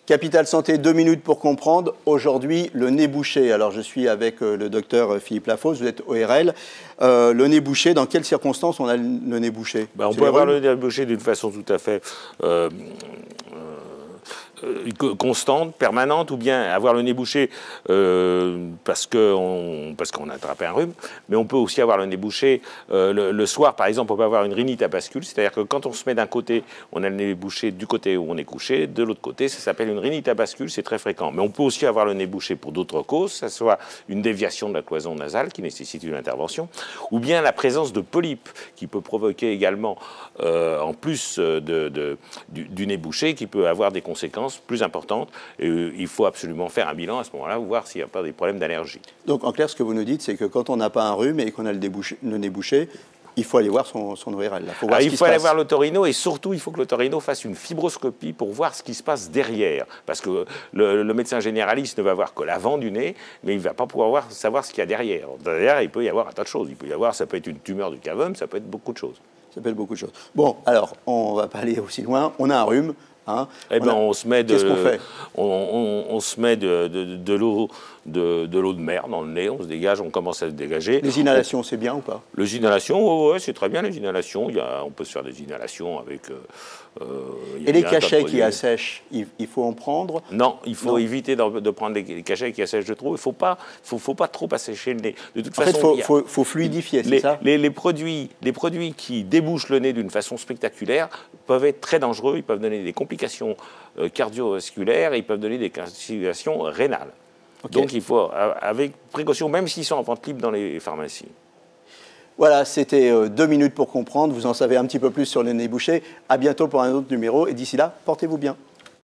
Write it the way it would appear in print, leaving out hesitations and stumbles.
Capital Santé, 2 minutes pour comprendre. Aujourd'hui, le nez bouché. Alors, je suis avec le docteur Philippe Lafosse, vous êtes ORL. Le nez bouché, dans quelles circonstances on a le nez bouché? On peut avoir le nez bouché d'une façon tout à fait constante, permanente, ou bien avoir le nez bouché parce qu'on a attrapé un rhume, mais on peut aussi avoir le nez bouché le soir, par exemple. On peut avoir une rhinite à bascule, c'est-à-dire que quand on se met d'un côté, on a le nez bouché du côté où on est couché, de l'autre côté, ça s'appelle une rhinite à bascule, c'est très fréquent. Mais on peut aussi avoir le nez bouché pour d'autres causes, ça soit une déviation de la cloison nasale qui nécessite une intervention, ou bien la présence de polypes qui peut provoquer également, en plus du nez bouché, qui peut avoir des conséquences plus importantes. Et, il faut absolument faire un bilan à ce moment-là, voir s'il n'y a pas des problèmes d'allergie. Donc en clair, ce que vous nous dites, c'est que quand on n'a pas un rhume et qu'on a le nez bouché, il faut aller voir son ORL. Il faut aller voir l'otorino, et surtout, il faut que l'otorino fasse une fibroscopie pour voir ce qui se passe derrière. Parce que le médecin généraliste ne va voir que l'avant du nez, mais il ne va pas pouvoir savoir ce qu'il y a derrière. Derrière, il peut y avoir un tas de choses. Il peut y avoir, ça peut être une tumeur du cavum, ça peut être beaucoup de choses. Ça peut être beaucoup de choses. Bon, alors, on ne va pas aller aussi loin. On a un rhume. Hein, on se met Qu'est-ce qu'on fait? On se met de l'eau de mer dans le nez, on se dégage, on commence à se dégager. Les inhalations, c'est bien ou pas? Les inhalations, ouais, c'est très bien les inhalations. On peut se faire des inhalations avec... et les cachets qui assèchent, il faut en prendre? Non, il faut éviter de prendre les cachets qui assèchent de trop. Il ne faut pas trop assécher le nez. De toute façon, il faut fluidifier, c'est ça? Les produits qui débouchent le nez d'une façon spectaculaire peuvent être très dangereux. Ils peuvent donner des complications cardiovasculaires et ils peuvent donner des complications rénales. Okay. Donc il faut, avec précaution, même s'ils sont en vente libre dans les pharmacies. Voilà, c'était 2 minutes pour comprendre. Vous en savez un petit peu plus sur le nez bouché. À bientôt pour un autre numéro. Et d'ici là, portez-vous bien.